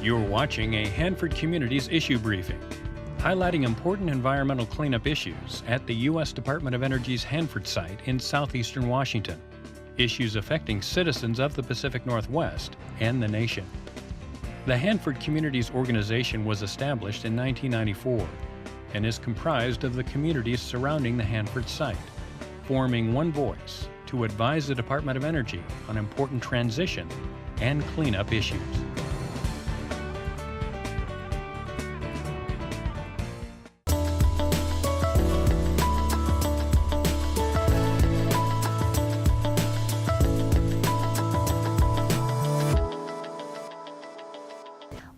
You're watching a Hanford Communities issue briefing, highlighting important environmental cleanup issues at the U.S. Department of Energy's Hanford Site in southeastern Washington, issues affecting citizens of the Pacific Northwest and the nation. The Hanford Communities organization was established in 1994 and is comprised of the communities surrounding the Hanford Site, forming one voice to advise the Department of Energy on important transition and cleanup issues.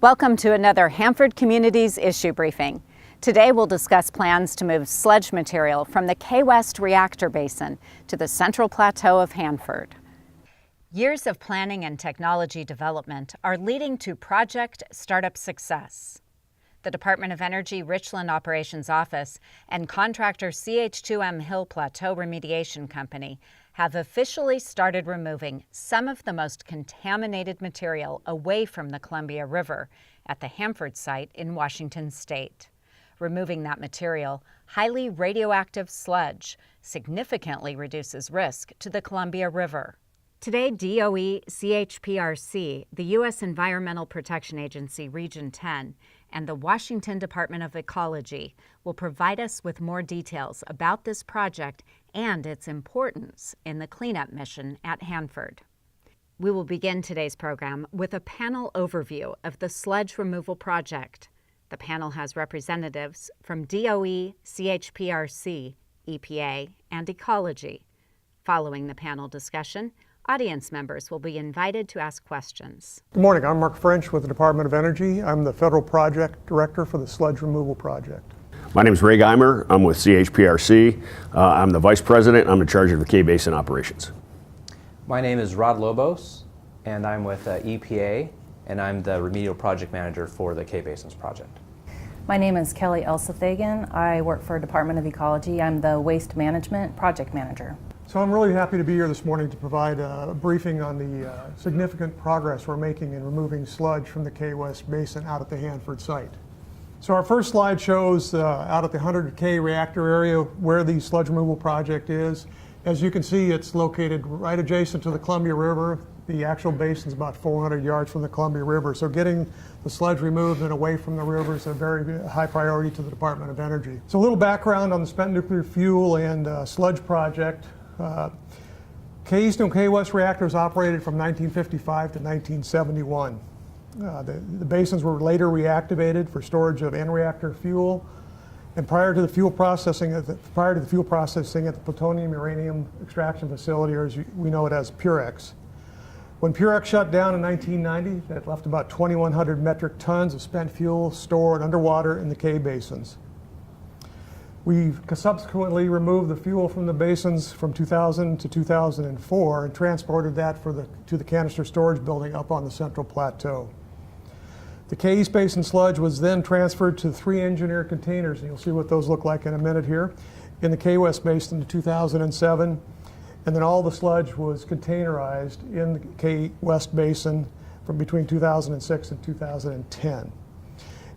Welcome to another Hanford Communities issue briefing. Today we'll discuss plans to move sludge material from the K Reactor basin to the central plateau of Hanford. Years of planning and technology development are leading to project startup success. The Department of Energy Richland Operations Office and contractor CH2M Hill Plateau Remediation Company have officially started removing some of the most contaminated material away from the Columbia River at the Hanford site in Washington state. Removing that material, highly radioactive sludge, significantly reduces risk to the Columbia River. Today, DOE CHPRC, the U.S. Environmental Protection Agency Region 10, and the Washington Department of Ecology will provide us with more details about this project and its importance in the cleanup mission at Hanford. We will begin today's program with a panel overview of the sludge removal project. The panel has representatives from DOE, CHPRC, EPA, and Ecology. Following the panel discussion, audience members will be invited to ask questions. Good morning, I'm Mark French with the Department of Energy. I'm the Federal Project Director for the Sludge Removal Project. My name is Ray Geimer. I'm with CHPRC. I'm the Vice President. I'm in charge of the K-Basin operations. My name is Rod Lobos, and I'm with EPA, and I'm the Remedial Project Manager for the K-Basins project. My name is Kelly Elsathagan. I work for Department of Ecology. I'm the Waste Management Project Manager. So I'm really happy to be here this morning to provide a briefing on the significant progress we're making in removing sludge from the K-West Basin out at the Hanford site. So our first slide shows out at the 100 K Reactor area where the sludge removal project is. As you can see, it's located right adjacent to the Columbia River. The actual basin is about 400 yards from the Columbia River. So getting the sludge removed and away from the river is a very high priority to the Department of Energy. So a little background on the spent nuclear fuel and sludge project. Keystone K-West reactors operated from 1955 to 1971. The basins were later reactivated for storage of in-reactor fuel, and prior to the fuel processing at the plutonium uranium extraction facility, or as we know it as Purex. When Purex shut down in 1990, that left about 2,100 metric tons of spent fuel stored underwater in the K-basins. We subsequently removed the fuel from the basins from 2000 to 2004 and transported that to the canister storage building up on the central plateau. The K-East Basin sludge was then transferred to 3 engineered containers, and you'll see what those look like in a minute here, in the K-West Basin in 2007. And then all the sludge was containerized in the K-West Basin from between 2006 and 2010.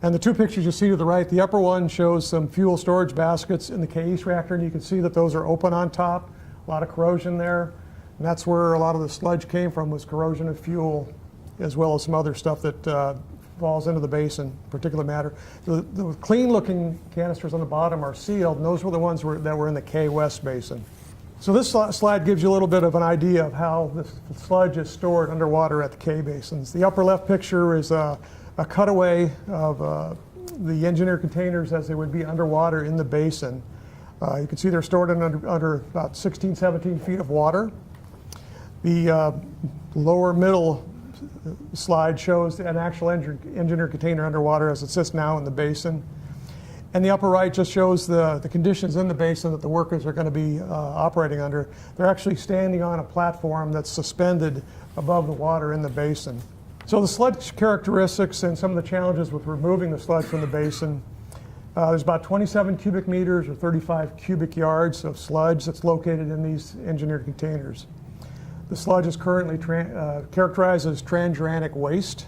And the two pictures you see to the right, the upper one shows some fuel storage baskets in the K-East reactor, and you can see that those are open on top, a lot of corrosion there. And that's where a lot of the sludge came from, was corrosion of fuel, as well as some other stuff that falls into the basin, particulate matter. The clean looking canisters on the bottom are sealed, and those were the ones that were in the K-West Basin. So this slide gives you a little bit of an idea of how the sludge is stored underwater at the K-Basins. The upper left picture is a cutaway of the engineered containers as they would be underwater in the basin. You can see they're stored under about 16, 17 feet of water. The lower middle slide shows an actual engineered container underwater as it sits now in the basin. And the upper right just shows the conditions in the basin that the workers are going to be operating under. They're actually standing on a platform that's suspended above the water in the basin. So the sludge characteristics and some of the challenges with removing the sludge from the basin. There's about 27 cubic meters or 35 cubic yards of sludge that's located in these engineered containers. The sludge is currently characterized as transuranic waste.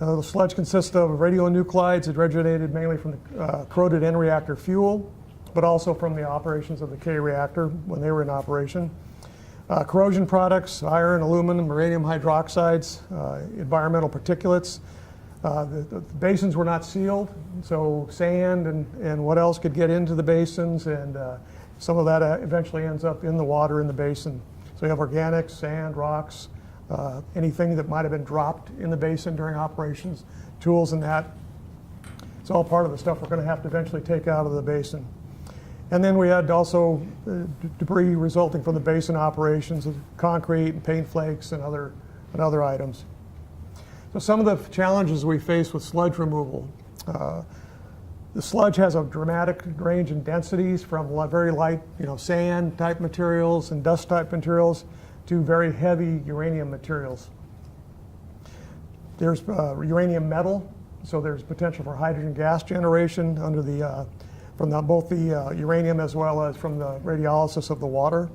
The sludge consists of radionuclides that originated mainly from the corroded end reactor fuel, but also from the operations of the K reactor when they were in operation. Corrosion products, iron, aluminum, uranium hydroxides, environmental particulates. The basins were not sealed, so sand and what else could get into the basins, and some of that eventually ends up in the water in the basin. So you have organics, sand, rocks, anything that might have been dropped in the basin during operations, tools and that. It's all part of the stuff we're going to have to eventually take out of the basin. And then we had also debris resulting from the basin operations, of concrete and paint flakes and other items. So some of the challenges we face with sludge removal. The sludge has a dramatic range in densities from very light, sand type materials and dust type materials to very heavy uranium materials. There's uranium metal, so there's potential for hydrogen gas generation under the from both the uranium as well as from the radiolysis of the water.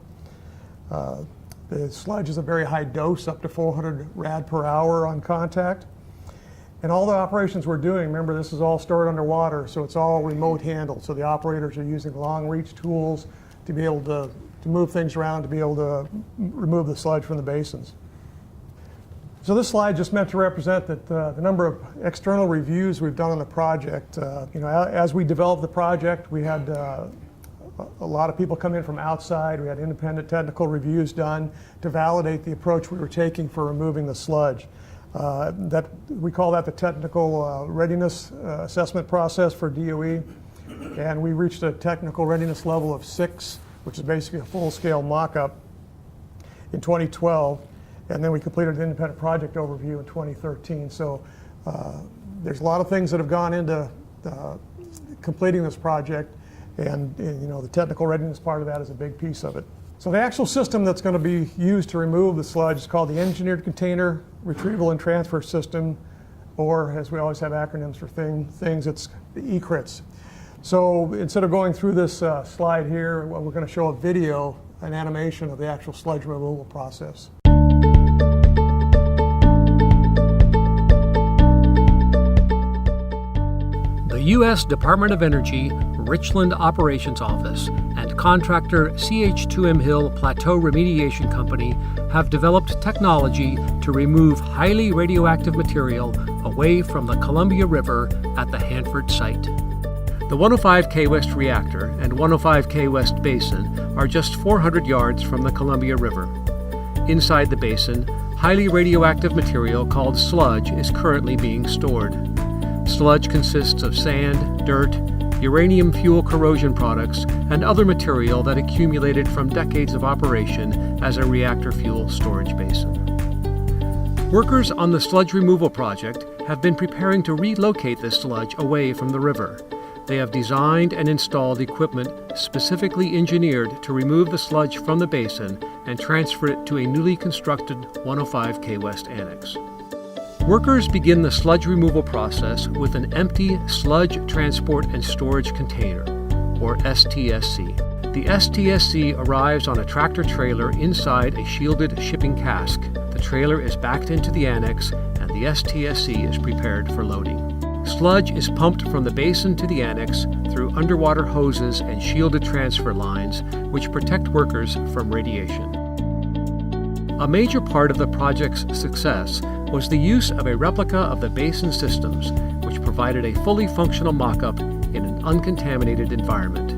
The sludge is a very high dose, up to 400 rad per hour on contact. And all the operations we're doing, remember, this is all stored underwater, so it's all remote handled. So the operators are using long reach tools to be able to move things around, to be able to remove the sludge from the basins. So this slide just meant to represent that the number of external reviews we've done on the project. As we developed the project, we had a lot of people come in from outside. We had independent technical reviews done to validate the approach we were taking for removing the sludge. We call that the technical readiness assessment process for DOE. And we reached a technical readiness level of 6, which is basically a full-scale mock-up in 2012. And then we completed an independent project overview in 2013. So there's a lot of things that have gone into completing this project, and the technical readiness part of that is a big piece of it. So the actual system that's going to be used to remove the sludge is called the Engineered Container Retrieval and Transfer System, or as we always have acronyms for things, it's the ECRITS. So instead of going through this slide here, we're going to show a video, an animation of the actual sludge removal process. The U.S. Department of Energy, Richland Operations Office, and contractor CH2M Hill Plateau Remediation Company have developed technology to remove highly radioactive material away from the Columbia River at the Hanford Site. The 105 K West Reactor and 105 K West Basin are just 400 yards from the Columbia River. Inside the basin, highly radioactive material called sludge is currently being stored. Sludge consists of sand, dirt, uranium fuel corrosion products, and other material that accumulated from decades of operation as a reactor fuel storage basin. Workers on the sludge removal project have been preparing to relocate this sludge away from the river. They have designed and installed equipment specifically engineered to remove the sludge from the basin and transfer it to a newly constructed 105 K West Annex. Workers begin the sludge removal process with an empty sludge transport and storage container, or STSC. The STSC arrives on a tractor trailer inside a shielded shipping cask. The trailer is backed into the annex, and the STSC is prepared for loading. Sludge is pumped from the basin to the annex through underwater hoses and shielded transfer lines, which protect workers from radiation. A major part of the project's success was the use of a replica of the basin systems, which provided a fully functional mock-up in an uncontaminated environment.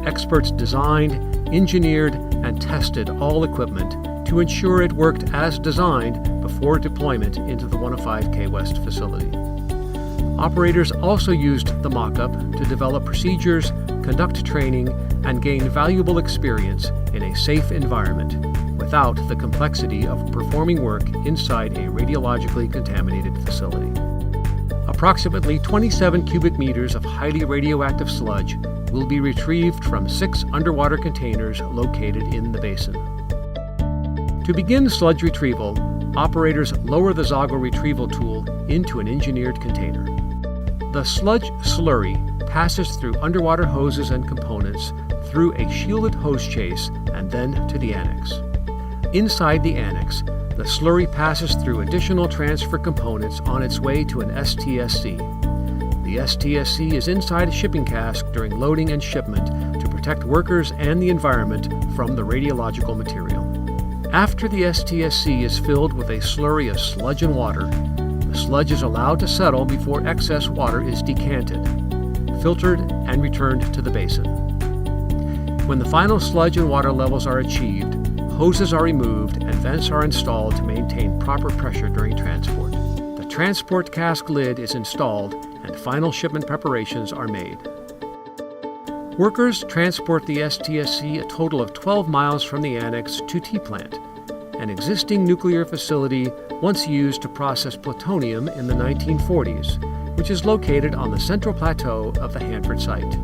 Experts designed, engineered, and tested all equipment to ensure it worked as designed before deployment into the 105 K West facility. Operators also used the mock-up to develop procedures, conduct training, and gain valuable experience in a safe environment without the complexity of performing work inside a radiologically contaminated facility. Approximately 27 cubic meters of highly radioactive sludge will be retrieved from 6 underwater containers located in the basin. To begin sludge retrieval, operators lower the Zoggle retrieval tool into an engineered container. The sludge slurry passes through underwater hoses and components through a shielded hose chase and then to the annex. inside the annex, the slurry passes through additional transfer components on its way to an STSC. The STSC is inside a shipping cask during loading and shipment to protect workers and the environment from the radiological material. After the STSC is filled with a slurry of sludge and water, the sludge is allowed to settle before excess water is decanted, filtered, and returned to the basin. When the final sludge and water levels are achieved, hoses are removed and vents are installed to maintain proper pressure during transport. The transport cask lid is installed and final shipment preparations are made. Workers transport the STSC a total of 12 miles from the annex to T-Plant, an existing nuclear facility once used to process plutonium in the 1940s, which is located on the central plateau of the Hanford Site.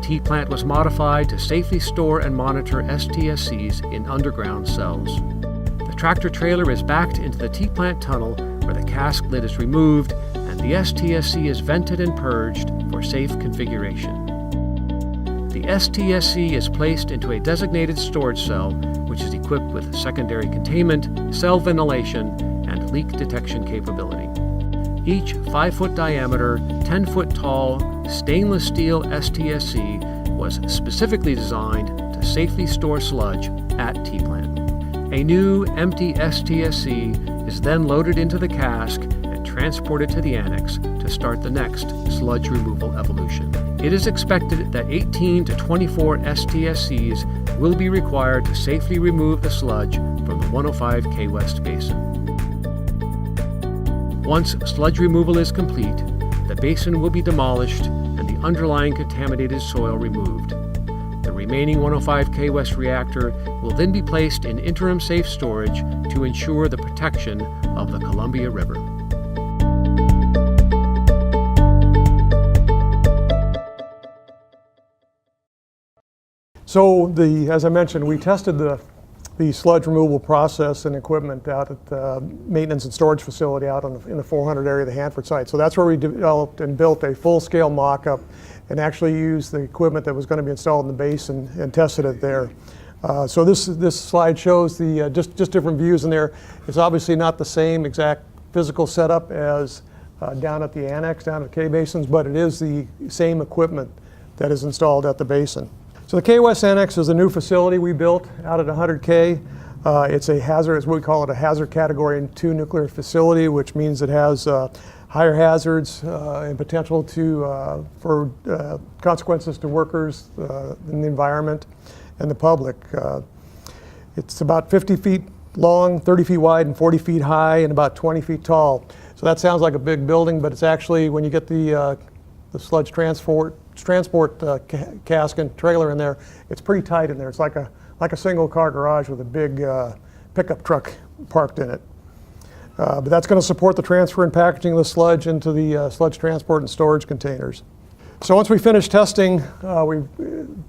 T-Plant was modified to safely store and monitor STSCs in underground cells. The tractor trailer is backed into the T-Plant tunnel where the cask lid is removed and the STSC is vented and purged for safe configuration. The STSC is placed into a designated storage cell, which is equipped with secondary containment, cell ventilation, and leak detection capability. Each 5-foot diameter, 10-foot tall, stainless steel STSC was specifically designed to safely store sludge at T-Plant. A new empty STSC is then loaded into the cask and transported to the annex to start the next sludge removal evolution. It is expected that 18 to 24 STSCs will be required to safely remove the sludge from the 105 K West Basin. Once sludge removal is complete, the basin will be demolished and the underlying contaminated soil removed. The remaining 105 K West reactor will then be placed in interim safe storage to ensure the protection of the Columbia River. So as I mentioned, we tested the sludge removal process and equipment out at the maintenance and storage facility out in the 400 area of the Hanford site. So that's where we developed and built a full-scale mock-up and actually used the equipment that was going to be installed in the basin and tested it there. So this slide shows the just different views in there. It's obviously not the same exact physical setup as down at the annex, down at K-Basins, but it is the same equipment that is installed at the basin. So the K West Annex is a new facility we built out at 100K. It's a hazard, as we call it, a hazard category 2 nuclear facility, which means it has higher hazards and potential for consequences to workers, in the environment, and the public. It's about 50 feet long, 30 feet wide, and 40 feet high, and about 20 feet tall. So that sounds like a big building, but it's actually, when you get the sludge transport cask and trailer in there, it's pretty tight in there. It's like a single car garage with a big pickup truck parked in it. But that's going to support the transfer and packaging of the sludge into the sludge transport and storage containers. So once we finished testing, we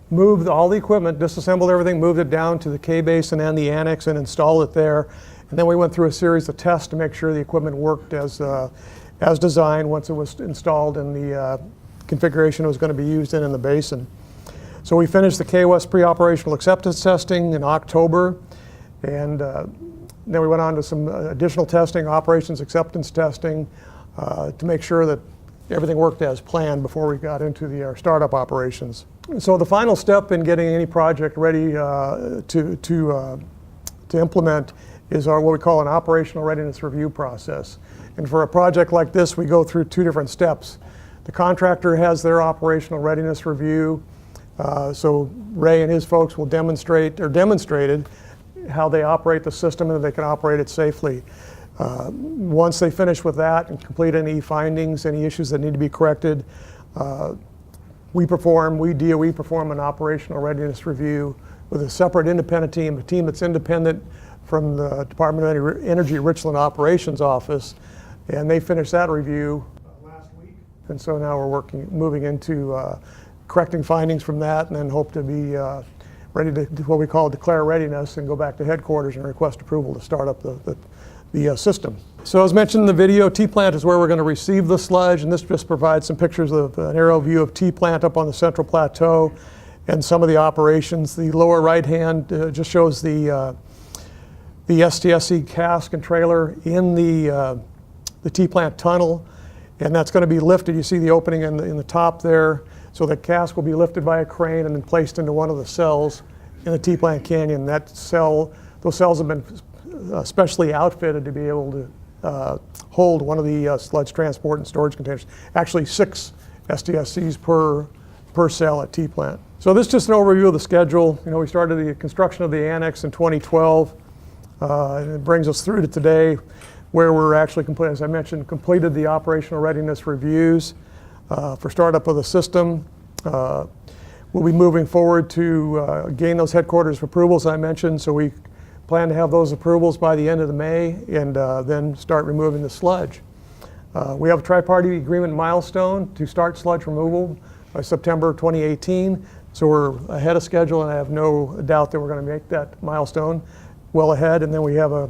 moved all the equipment, disassembled everything, moved it down to the K-Basin and the annex and installed it there. And then we went through a series of tests to make sure the equipment worked as designed once it was installed in the configuration it was going to be used in the basin. So we finished the K West pre-operational acceptance testing in October, and then we went on to some additional testing, operations acceptance testing, to make sure that everything worked as planned before we got into our startup operations. So the final step in getting any project ready to implement is what we call an operational readiness review process. And for a project like this, we go through 2 different steps. The contractor has their operational readiness review. So Ray and his folks will demonstrated how they operate the system and that they can operate it safely. Once they finish with that and complete any findings, any issues that need to be corrected, we DOE perform an operational readiness review with a separate independent team, a team that's independent from the Department of Energy Richland Operations Office, and they finished that review last week. And so now we're moving into correcting findings from that, and then hope to be ready to do what we call declare readiness and go back to headquarters and request approval to start up the system. So as mentioned in the video, T-Plant is where we're going to receive the sludge, and this just provides some pictures of an aerial view of T-Plant up on the central plateau and some of the operations. The lower right hand just shows the the STSC cask and trailer in the T-plant tunnel, and that's going to be lifted. You see the opening in the top there. So the cask will be lifted by a crane and then placed into one of the cells in the T-plant canyon. Those cells have been specially outfitted to be able to hold one of the sludge transport and storage containers. Actually 6 STSCs per cell at T-plant. So this is just an overview of the schedule. We started the construction of the annex in 2012, and it brings us through to today, where we're actually, as I mentioned, completed the operational readiness reviews for startup of the system. We'll be moving forward to gain those headquarters approvals I mentioned, so we plan to have those approvals by the end of May and then start removing the sludge. We have a tri-party agreement milestone to start sludge removal by September 2018, so we're ahead of schedule, and I have no doubt that we're going to make that milestone well ahead. And then we have a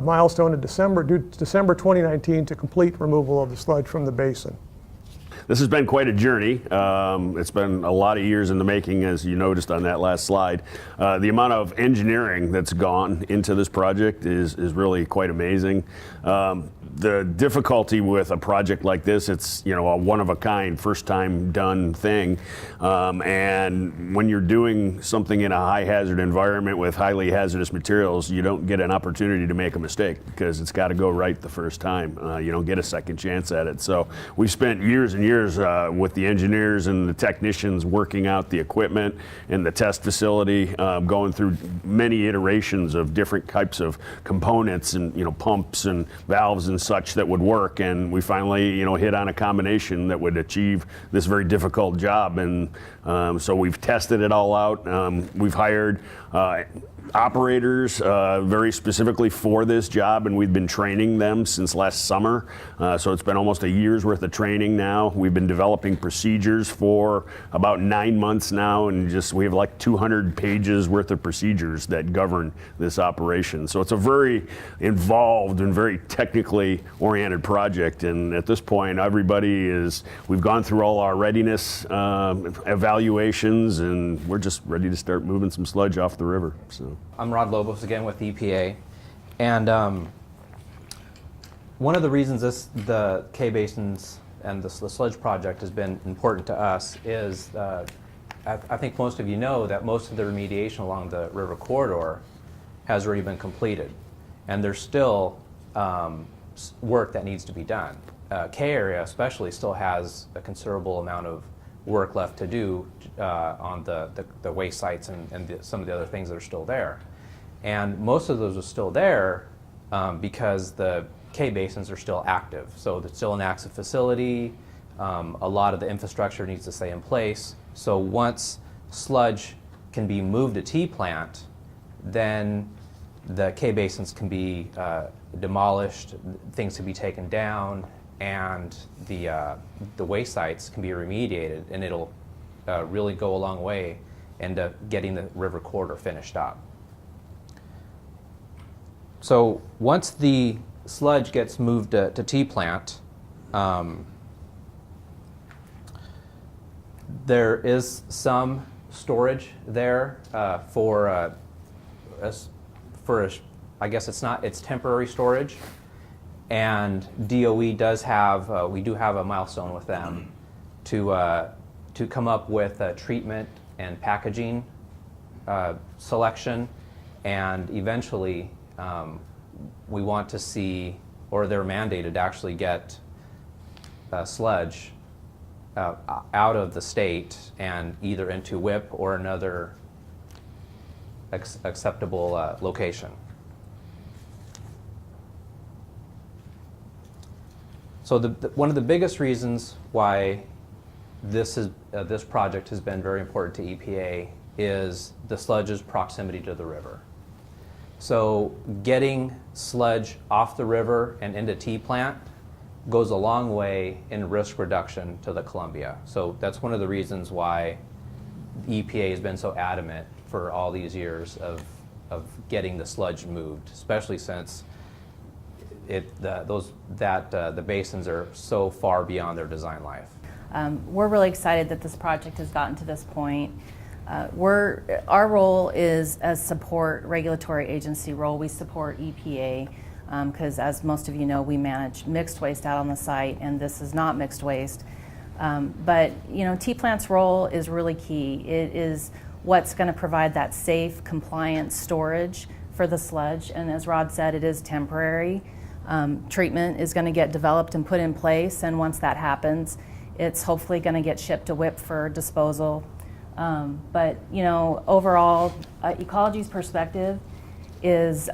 milestone in December 2019 to complete removal of the sludge from the basin. This has been quite a journey. It's been a lot of years in the making, as you noticed on that last slide. The amount of engineering that's gone into this project is really quite amazing. The difficulty with a project like this, it's a one-of-a-kind, first-time done thing. And when you're doing something in a high-hazard environment with highly hazardous materials, you don't get an opportunity to make a mistake because it's got to go right the first time. You don't get a second chance at it. So we've spent years and years with the engineers and the technicians working out the equipment in the test facility, going through many iterations of different types of components and pumps and valves and such that would work, and we finally hit on a combination that would achieve this very difficult job. And so we've tested it all out. We've hired operators very specifically for this job, and we've been training them since last summer. So it's been almost a year's worth of training now. We've been developing procedures for about 9 months now, and we have like 200 pages worth of procedures that govern this operation. So it's a very involved and very technically oriented project, and at this point we've gone through all our readiness evaluations, and we're just ready to start moving some sludge off the river. So I'm Rod Lobos again with EPA, and one of the reasons the K-Basins and the sludge project has been important to us is I think most of you know that most of the remediation along the river corridor has already been completed, and there's still work that needs to be done. K area especially still has a considerable amount of work left to do on the waste sites and some of the other things that are still there. And most of those are still there because the K-Basins are still active. So it's still an active facility. A lot of the infrastructure needs to stay in place. So once sludge can be moved to T-plant, then the K-Basins can be demolished, things can be taken down, and the waste sites can be remediated, and it'll really go a long way into getting the river corridor finished up. So once the sludge gets moved to T-plant, there is some storage there it's temporary storage. And DOE does have, we do have a milestone with them to come up with a treatment and packaging selection, and eventually we want to see, or they're mandated to actually get sludge out of the state and either into WIP or another acceptable location. So one of the biggest reasons why this project has been very important to EPA is the sludge's proximity to the river. So getting sludge off the river and into T-plant goes a long way in risk reduction to the Columbia. So that's one of the reasons why the EPA has been so adamant for all these years of getting the sludge moved, especially since the basins are so far beyond their design life. We're really excited that this project has gotten to this point. Our role is as support regulatory agency role. We support EPA because as most of you know, we manage mixed waste out on the site, and this is not mixed waste. But T-Plant's role is really key. It is what's going to provide that safe, compliant storage for the sludge. And as Rod said, it is temporary. Treatment is going to get developed and put in place, and once that happens, it's hopefully going to get shipped to WIPP for disposal. But overall, Ecology's perspective is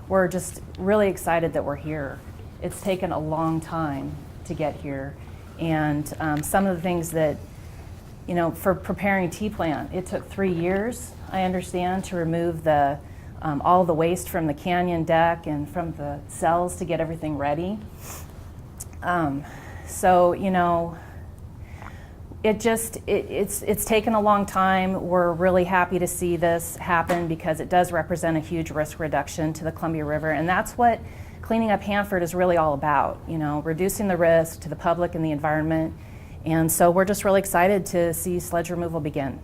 we're just really excited that we're here. It's taken a long time to get here, and some of the things that, for preparing T-Plant, it took 3 years, I understand, to remove the all the waste from the canyon deck and from the cells to get everything ready. It's taken a long time. We're really happy to see this happen because it does represent a huge risk reduction to the Columbia River, and that's what cleaning up Hanford is really all about, reducing the risk to the public and the environment. And so we're just really excited to see sludge removal begin.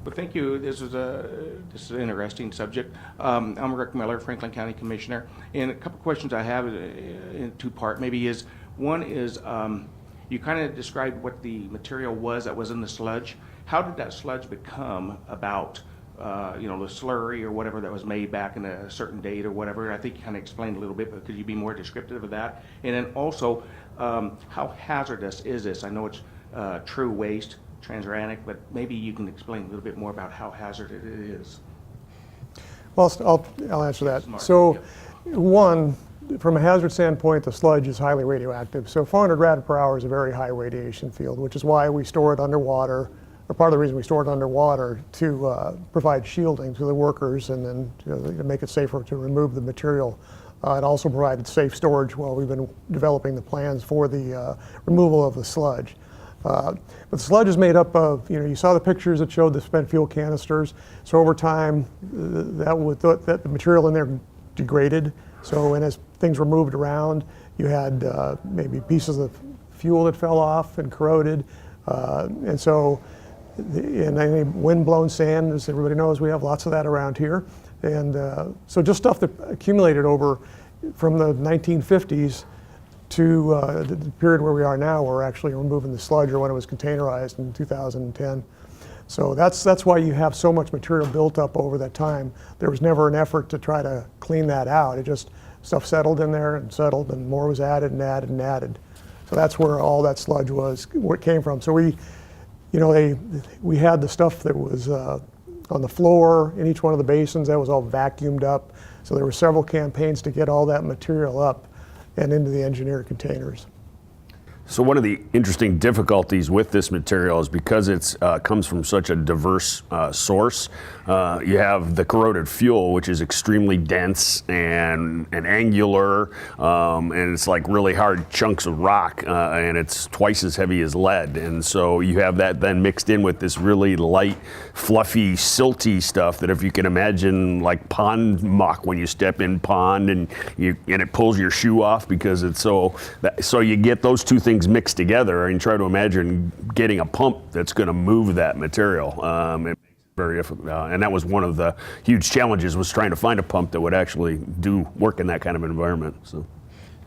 Well, thank you. This is an interesting subject. I'm Rick Miller, Franklin County Commissioner, and a couple questions I have in two-part maybe is, one is, you kind of described what the material was that was in the sludge. How did that sludge become about, the slurry or whatever that was made back in a certain date or whatever? I think you kind of explained a little bit, but could you be more descriptive of that? And then also, how hazardous is this? I know it's true waste, transuranic, but maybe you can explain a little bit more about how hazardous it is. Well, I'll answer that. Smart. So, Yep. One, from a hazard standpoint, the sludge is highly radioactive. So 400 rad per hour is a very high radiation field, which is why we store it underwater, or part of the reason we store it underwater, to provide shielding to the workers and then to make it safer to remove the material. It also provided safe storage while we've been developing the plans for the removal of the sludge. But the sludge is made up of, you saw the pictures that showed the spent fuel canisters. So over time, the material in there degraded. So as things were moved around, you had maybe pieces of fuel that fell off and corroded. And so in any wind-blown sand, as everybody knows, we have lots of that around here. And so just stuff that accumulated over from the 1950s to the period where we are now, we're actually removing the sludge, or when it was containerized in 2010. So that's why you have so much material built up over that time. There was never an effort to try to clean that out. It just, stuff settled in there and settled, and more was added and added and added. So that's where all that sludge was, where it came from. So we had the stuff that was on the floor in each one of the basins, that was all vacuumed up. So there were several campaigns to get all that material up and into the engineered containers. So one of the interesting difficulties with this material is because it comes from such a diverse source. You have the corroded fuel, which is extremely dense and angular, and it's like really hard chunks of rock, and it's twice as heavy as lead. And so you have that then mixed in with this really light, fluffy, silty stuff that, if you can imagine, like pond muck when you step in pond and it pulls your shoe off because it's so you get those two things mixed together, and try to imagine getting a pump that's going to move that material. It makes it very difficult, and that was one of the huge challenges, was trying to find a pump that would actually do work in that kind of environment. So,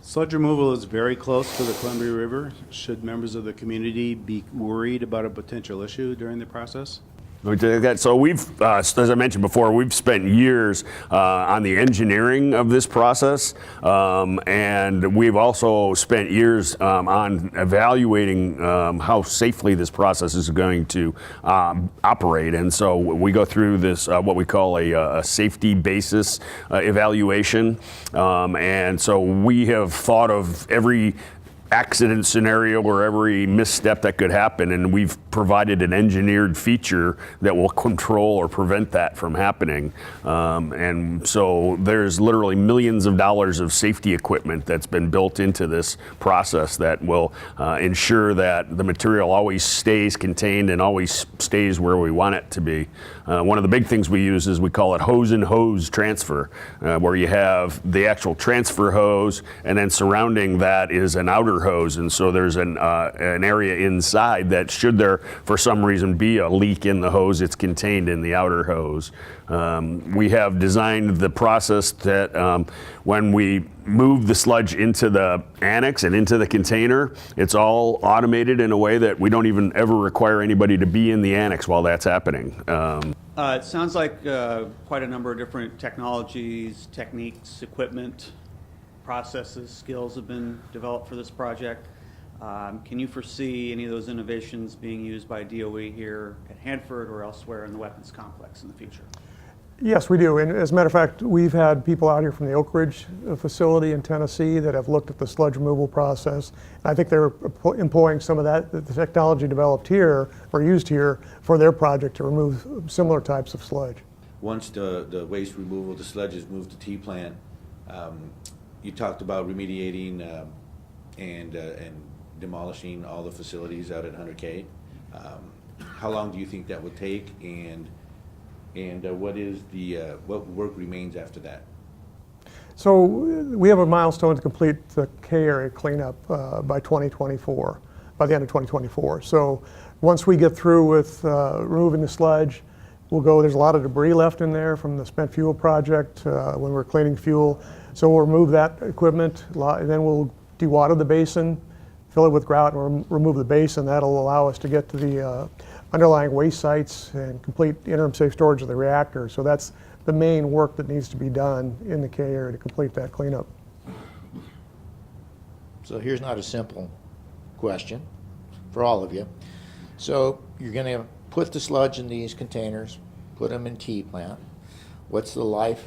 sludge removal is very close to the Columbia River. Should members of the community be worried about a potential issue during the process? So we've, as I mentioned before, we've spent years on the engineering of this process, and we've also spent years on evaluating how safely this process is going to operate. And so we go through this, what we call a safety basis evaluation. And so we have thought of every accident scenario or every misstep that could happen, and we've provided an engineered feature that will control or prevent that from happening. And so there's literally millions of dollars of safety equipment that's been built into this process that will ensure that the material always stays contained and always stays where we want it to be. One of the big things we use is, we call it hose and hose transfer, where you have the actual transfer hose, and then surrounding that is an outer hose, and so there's an area inside that, should there for some reason be a leak in the hose, it's contained in the outer hose. We have designed the process that when we move the sludge into the annex and into the container, it's all automated in a way that we don't even ever require anybody to be in the annex while that's happening. It sounds like quite a number of different technologies, techniques, equipment, processes, skills have been developed for this project. Can you foresee any of those innovations being used by DOE here at Hanford or elsewhere in the weapons complex in the future? Yes, we do. And as a matter of fact, we've had people out here from the Oak Ridge facility in Tennessee that have looked at the sludge removal process. And I think they're employing some of that, the technology developed here or used here for their project to remove similar types of sludge. Once the waste removal, the sludge is moved to T-plant, you talked about remediating and demolishing all the facilities out at 100K. How long do you think that would take, and what is the what work remains after that? So we have a milestone to complete the K area cleanup by 2024, by the end of 2024. So once we get through with removing the sludge, we'll go, there's a lot of debris left in there from the spent fuel project when we're cleaning fuel. So we'll remove that equipment, and then we'll dewater the basin, fill it with grout, and remove the basin. That'll allow us to get to the underlying waste sites and complete interim safe storage of the reactor. So that's the main work that needs to be done in the K area to complete that cleanup. So here's not a simple question for all of you. So you're going to put the sludge in these containers, put them in T-plant. What's the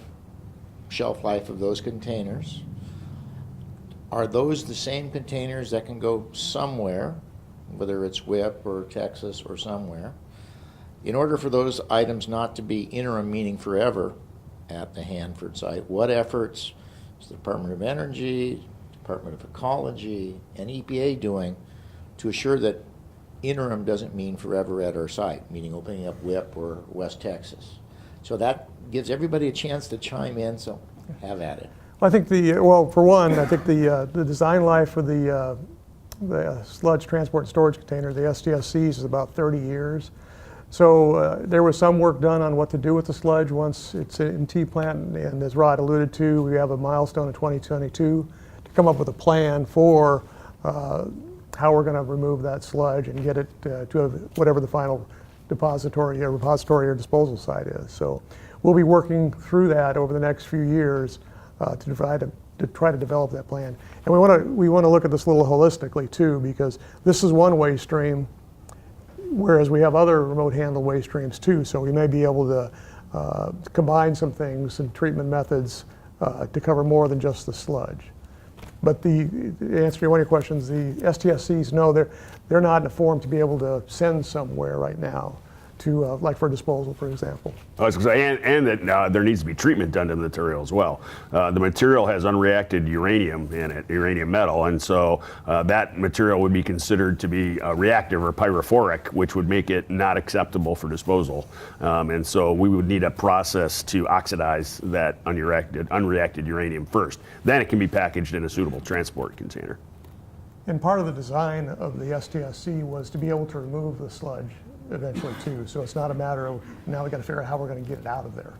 shelf life of those containers? Are those the same containers that can go somewhere, whether it's WIP or Texas or somewhere? In order for those items not to be interim, meaning forever, at the Hanford site, what efforts is the Department of Energy, Department of Ecology, and EPA doing to assure that interim doesn't mean forever at our site, meaning opening up WIP or West Texas? So that gives everybody a chance to chime in, so have at it. I think well, for one, I think the design life for the sludge transport and storage container, the STSCs, is about 30 years. So there was some work done on what to do with the sludge once it's in T-plant, and as Rod alluded to, we have a milestone in 2022 to come up with a plan for how we're going to remove that sludge and get it to whatever the final repository or disposal site is. So we'll be working through that over the next few years to try to develop that plan. And we want to look at this a little holistically too, because this is one waste stream, whereas we have other remote handle waste streams too. So we may be able to combine some things and treatment methods to cover more than just the sludge. But the answer to one of your questions, the STSCs, no, they're not in a form to be able to send somewhere right now to, like for disposal, for example. And that there needs to be treatment done to the material as well. The material has unreacted uranium in it, uranium metal, and so that material would be considered to be reactive or pyrophoric, which would make it not acceptable for disposal. And so we would need a process to oxidize that unreacted uranium first. Then it can be packaged in a suitable transport container. And part of the design of the STSC was to be able to remove the sludge eventually too. So it's not a matter of now we got to figure out how we're going to get it out of there.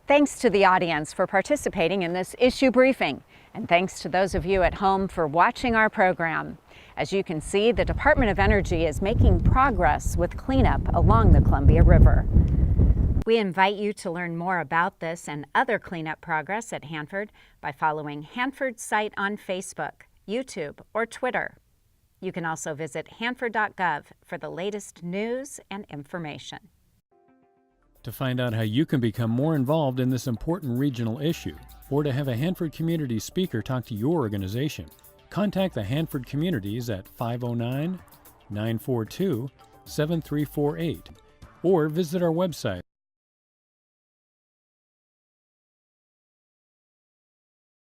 Thanks to the audience for participating in this issue briefing, and thanks to those of you at home for watching our program. As you can see, the Department of Energy is making progress with cleanup along the Columbia River. We invite you to learn more about this and other cleanup progress at Hanford by following Hanford Site on Facebook, YouTube, or Twitter. You can also visit hanford.gov for the latest news and information. To find out how you can become more involved in this important regional issue, or to have a Hanford Communities speaker talk to your organization, contact the Hanford Communities at 509-942-7348 or visit our website